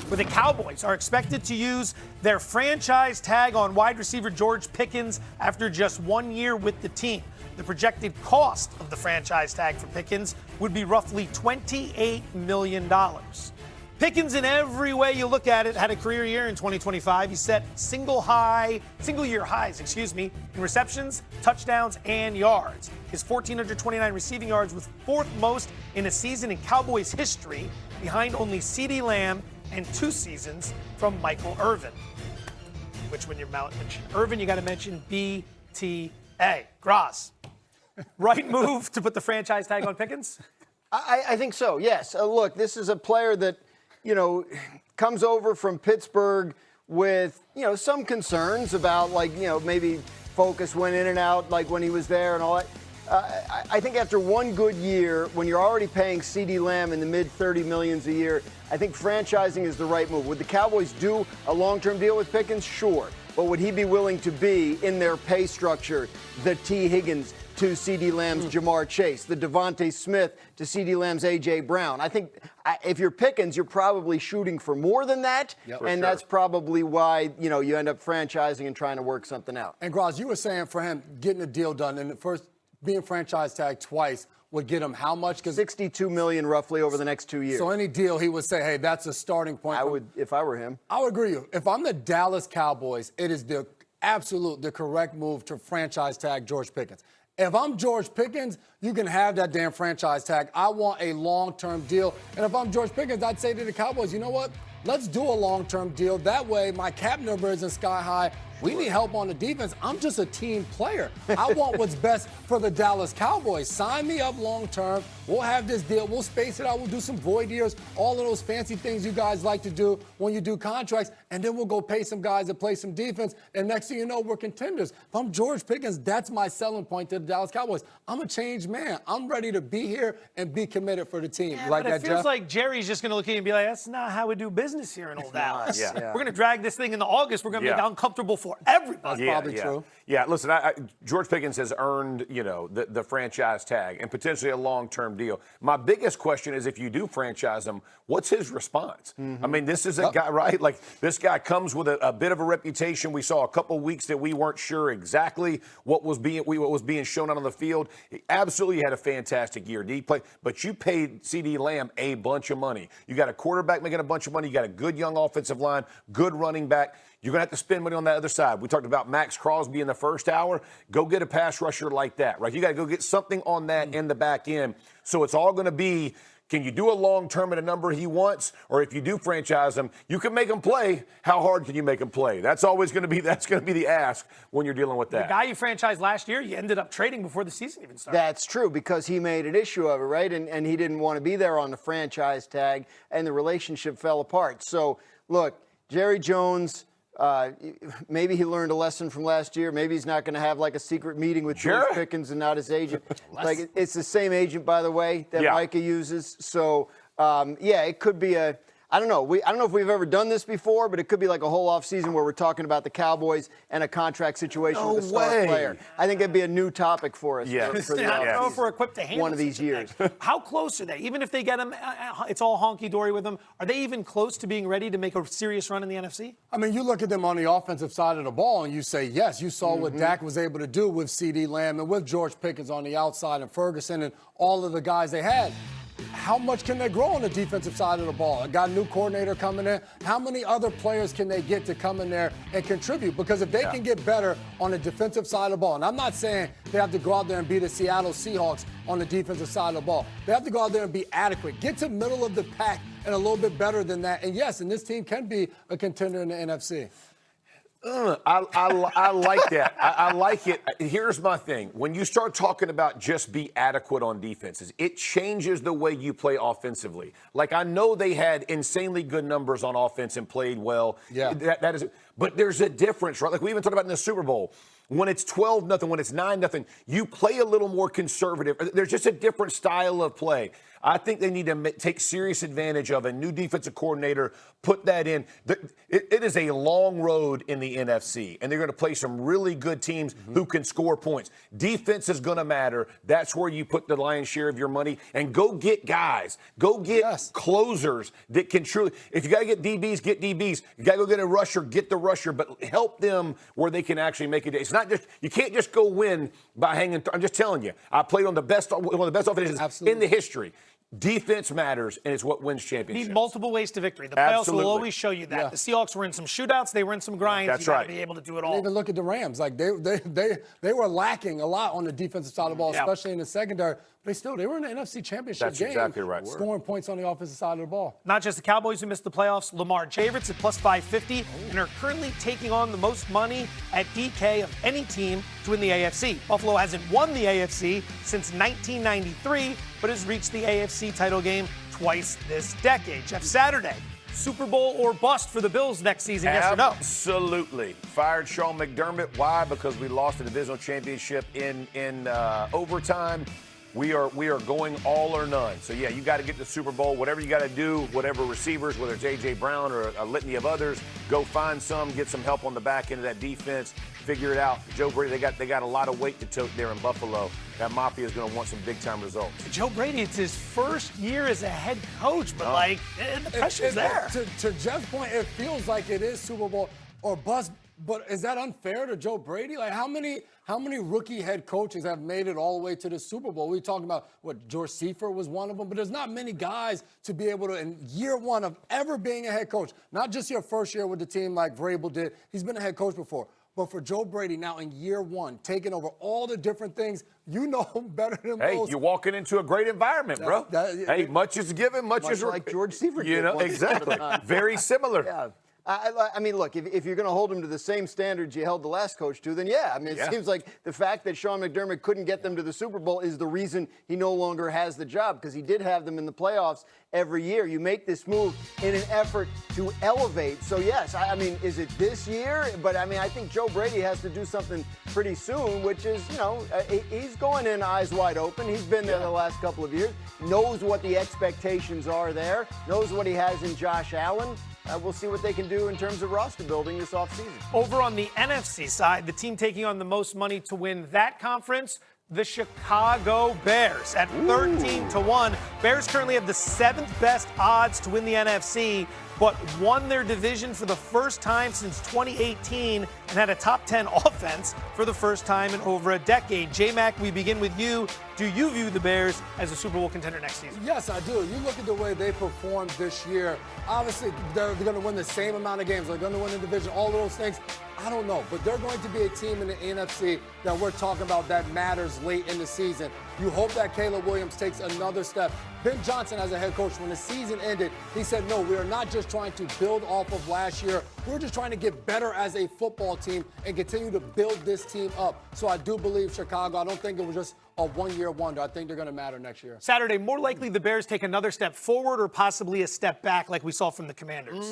where the Cowboys are expected to use their franchise tag on wide receiver George Pickens after just 1 year with the team. The projected cost of the franchise tag for Pickens would be roughly $28 million. Pickens, in every way you look at it, had a career year in 2025. He set single-year highs, in receptions, touchdowns, and yards. His 1,429 receiving yards was fourth most in a season in Cowboys history, behind only CeeDee Lamb and 2 seasons from Michael Irvin. Which, when you mention Irvin, you got to mention BTA. Graz, right move to put the franchise tag on Pickens? I think so, yes. Look, this is a player that, comes over from Pittsburgh with, some concerns about, maybe focus went in and out, like when he was there and all that. I think after 1 good year, when you're already paying CeeDee Lamb in the mid-30 millions a year, I think franchising is the right move. Would the Cowboys do a long-term deal with Pickens? Sure. But would he be willing to be, in their pay structure, the T. Higgins to CeeDee Lamb's Jamar Chase, the Devontae Smith to CeeDee Lamb's A.J. Brown? I think if you're Pickens, you're probably shooting for more than that, and that's probably why, you end up franchising and trying to work something out. And, Graz, you were saying for him getting a deal done, and first being franchise tagged twice would get him how much? $62 million roughly over the next 2 years. So any deal he would say, hey, that's a starting point. I would, if I were him. I would agree with you. If I'm the Dallas Cowboys, it is the correct move to franchise tag George Pickens. If I'm George Pickens, you can have that damn franchise tag. I want a long-term deal. And if I'm George Pickens, I'd say to the Cowboys, you know what? Let's do a long-term deal. That way, my cap number isn't sky high. We need help on the defense. I'm just a team player. I want what's best for the Dallas Cowboys. Sign me up long-term. We'll have this deal. We'll space it out. We'll do some void years, all of those fancy things you guys like to do when you do contracts, and then we'll go pay some guys to play some defense, and next thing you know, we're contenders. If I'm George Pickens, that's my selling point to the Dallas Cowboys. I'm a changed man. I'm ready to be here and be committed for the team. Yeah, like but that, it feels Jeff? like Jerry's just going to look at you and be like, that's not how we do business here in old Dallas. Yeah. We're going to drag this thing into August. We're going to make it uncomfortable for everybody. That's probably true. Yeah, listen, George Pickens has earned, the franchise tag and potentially a long-term deal. My biggest question is, if you do franchise him, what's his response? I mean, this is a guy, right? Like, this guy comes with a bit of a reputation. We saw a couple weeks that we weren't sure exactly what was being shown out on the field. He absolutely had a fantastic year. Did he play? But you paid CeeDee Lamb a bunch of money. You got a quarterback making a bunch of money. You got a good young offensive line, good running back. You're going to have to spend money on that other side. We talked about Max Crosby in the first hour. Go get a pass rusher like that, right? You got to go get something on that in the back end. So it's all going to be, can you do a long term at a number he wants? Or if you do franchise him, you can make him play. How hard can you make him play? That's always going to be the ask when you're dealing with that. The guy you franchised last year, you ended up trading before the season even started. That's true, because he made an issue of it, right? And he didn't want to be there on the franchise tag, and the relationship fell apart. So, look, Jerry Jones, maybe he learned a lesson from last year. Maybe he's not going to have like a secret meeting with George Pickens and not his agent. Like, it's the same agent, by the way, that Micah uses. So, it could be I don't know. I don't know if we've ever done this before, but it could be like a whole offseason where we're talking about the Cowboys and a contract situation with a star player. I think it'd be a new topic for us. For the I don't know if we're equipped to handle one of these years. How close are they? Even if they get him, it's all honky-dory with them. Are they even close to being ready to make a serious run in the NFC? I mean, you look at them on the offensive side of the ball and you say, yes, you saw what Dak was able to do with CeeDee Lamb and with George Pickens on the outside and Ferguson and all of the guys they had. How much can they grow on the defensive side of the ball? I got a new coordinator coming in. How many other players can they get to come in there and contribute? Because if they can get better on the defensive side of the ball, and I'm not saying they have to go out there and be the Seattle Seahawks on the defensive side of the ball. They have to go out there and be adequate. Get to middle of the pack and a little bit better than that. And yes, and this team can be a contender in the NFC. I like that. I like it. Here's my thing. When you start talking about just be adequate on defenses, it changes the way you play offensively. Like, I know they had insanely good numbers on offense and played well. Yeah. That is. But there's a difference, right? Like we even talked about in the Super Bowl. When it's 12-0, when it's 9-0, you play a little more conservative. There's just a different style of play. I think they need to take serious advantage of a new defensive coordinator, put that in. It is a long road in the NFC, and they're going to play some really good teams who can score points. Defense is going to matter. That's where you put the lion's share of your money, and go get guys. Go get closers that can truly – if you got to get DBs, get DBs. You got to go get a rusher, get the rusher, but help them where they can actually make it. It's not just – you can't just go win by hanging – I'm just telling you. I played on one of the best offenses in the history. Defense matters, and it's what wins championships. Need multiple ways to victory. The playoffs will always show you that. Yeah. The Seahawks were in some shootouts. They were in some grinds. That's you got right. to be able to do it all. Even look at the Rams. Like they were lacking a lot on the defensive side of the ball, especially in the secondary. But they were in the NFC Championship game. That's exactly right. Scoring points on the offensive side of the ball. Not just the Cowboys who missed the playoffs. Lamar Javits at plus 550 and are currently taking on the most money at DK of any team to win the AFC. Buffalo hasn't won the AFC since 1993, but has reached the AFC title game twice this decade. Jeff, Saturday, Super Bowl or bust for the Bills next season, yes or no? Absolutely. Fired Sean McDermott. Why? Because we lost the divisional championship in overtime. We are going all or none. So, yeah, you got to get to the Super Bowl. Whatever you got to do, whatever receivers, whether it's A.J. Brown or a litany of others, go find some, get some help on the back end of that defense, figure it out. Joe Brady, they got a lot of weight to tote there in Buffalo. That Mafia is going to want some big-time results. Joe Brady, it's his first year as a head coach, but, the pressure's there. To Jeff's point, it feels like it is Super Bowl or bust. But is that unfair to Joe Brady? Like, how many rookie head coaches have made it all the way to the Super Bowl? We talking about, George Schefter was one of them, but there's not many guys to be able to, in year one of ever being a head coach, not just your first year with the team like Vrabel did. He's been a head coach before. But for Joe Brady now in year one, taking over all the different things, you know better than most. Hey, you're walking into a great environment, bro. Hey, much is given, much is like George Schefter did. You know, exactly. Very similar. Yeah. I mean, look, if you're going to hold him to the same standards you held the last coach to, then yeah. I mean, it seems like the fact that Sean McDermott couldn't get them to the Super Bowl is the reason he no longer has the job, because he did have them in the playoffs every year. You make this move in an effort to elevate. So, yes, I mean, is it this year? But, I mean, I think Joe Brady has to do something pretty soon, which is, he's going in eyes wide open. He's been there the last couple of years, knows what the expectations are there, knows what he has in Josh Allen. We'll see what they can do in terms of roster building this offseason. Over on the NFC side, the team taking on the most money to win that conference, the Chicago Bears at 13-1. Bears currently have the 7th best odds to win the NFC, but won their division for the first time since 2018 and had a top 10 offense for the first time in over a decade. J-Mac, we begin with you. Do you view the Bears as a Super Bowl contender next season? Yes, I do. You look at the way they performed this year. Obviously, they're going to win the same amount of games. They're going to win the division, all of those things. I don't know, but they're going to be a team in the NFC that we're talking about that matters late in the season. You hope that Caleb Williams takes another step. Ben Johnson, as a head coach, when the season ended, he said, no, we are not just trying to build off of last year. We're just trying to get better as a football team and continue to build this team up. So I do believe Chicago. I don't think it was just a one-year wonder. I think they're going to matter next year. Saturday, more likely the Bears take another step forward or possibly a step back like we saw from the Commanders?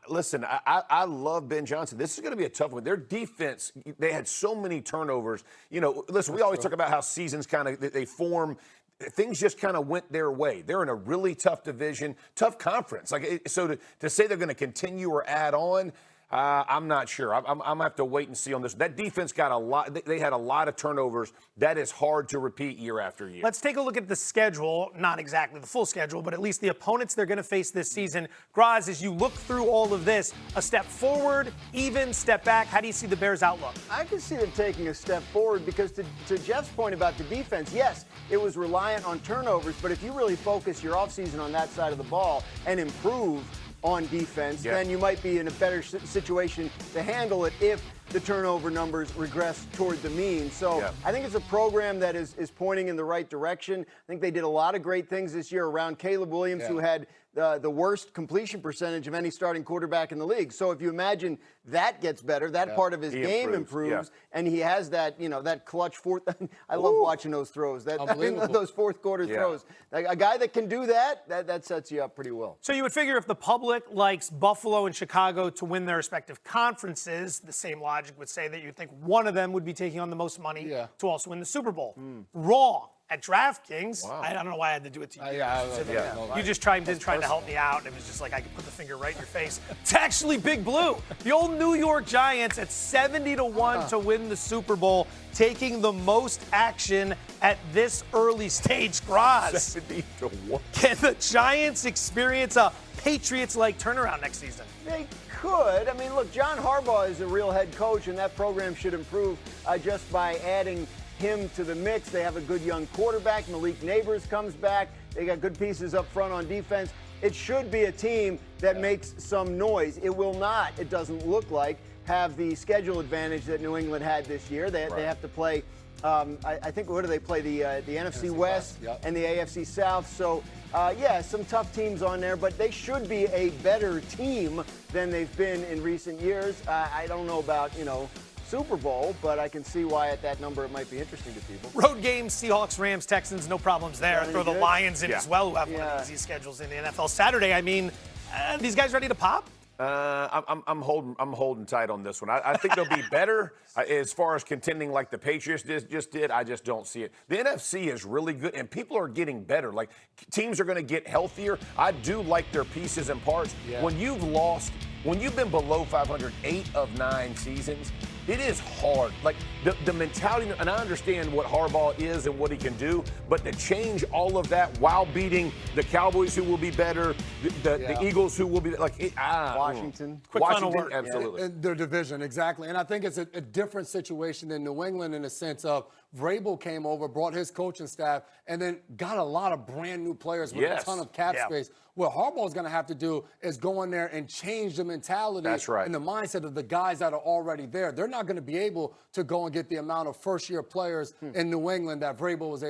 Listen, I love Ben Johnson. This is going to be a tough one. Their defense, they had so many turnovers. Listen, we always talk about how seasons kind of, they form. Things just kind of went their way. They're in a really tough division, tough conference. So to say they're going to continue or add on, I'm not sure. I'm going to have to wait and see on this. That defense got a lot. They had a lot of turnovers. That is hard to repeat year after year. Let's take a look at the schedule. Not exactly the full schedule, but at least the opponents they're going to face this season. Graz, as you look through all of this, a step forward, even, step back, how do you see the Bears' outlook? I can see them taking a step forward because to Jeff's point about the defense, yes, it was reliant on turnovers, but if you really focus your offseason on that side of the ball and improve on defense, then you might be in a better situation to handle it if the turnover numbers regress toward the mean. So I think it's a program that is pointing in the right direction. I think they did a lot of great things this year around Caleb Williams, who had the worst completion percentage of any starting quarterback in the league. So if you imagine that gets better, that part of his game improves, and he has that, that clutch fourth. I love watching those throws. Those fourth quarter throws. A guy that can do that sets you up pretty well. So you would figure if the public likes Buffalo and Chicago to win their respective conferences, the same logic would say that you'd think one of them would be taking on the most money to also win the Super Bowl. Wrong. At DraftKings, I don't know why I had to do it to you. You just tried to help me out. It was just like I could put the finger right in your face. It's actually Big Blue. The old New York Giants at 70-1 to win the Super Bowl, taking the most action at this early stage. Graz. 70-1. Can the Giants experience a Patriots-like turnaround next season? They could. I mean, look, John Harbaugh is a real head coach, and that program should improve just by adding him to the mix. They have a good young quarterback. Malik Neighbors comes back. They got good pieces up front on defense. It should be a team that makes some noise. It will not, it doesn't look like, have the schedule advantage that New England had this year. They have to play, I think, what do they play? The NFC West and the AFC South. So, some tough teams on there, but they should be a better team than they've been in recent years. I don't know about, Super Bowl, but I can see why at that number it might be interesting to people. Road games, Seahawks, Rams, Texans, no problems there. Throw the Lions in as well, who have one of the easiest schedules in the NFL. Saturday, I mean, these guys ready to pop? I'm holding tight on this one. I think they'll be better as far as contending like the Patriots just did. I just don't see it. The NFC is really good, and people are getting better. Like, teams are going to get healthier. I do like their pieces and parts. When you've been below 500 8 of 9 seasons, it is hard. Like, the mentality, and I understand what Harbaugh is and what he can do, but to change all of that while beating the Cowboys, who will be better, the Eagles, who will be Washington. Quick final word. Absolutely. And their division, exactly. And I think it's a different situation than New England in the sense of Vrabel came over, brought his coaching staff, and then got a lot of brand new players with a ton of cap space. What Harbaugh's going to have to do is go in there and change the mentality and the mindset of the guys that are already there. They're not going to be able to go and get the amount of first-year players in New England that Vrabel was able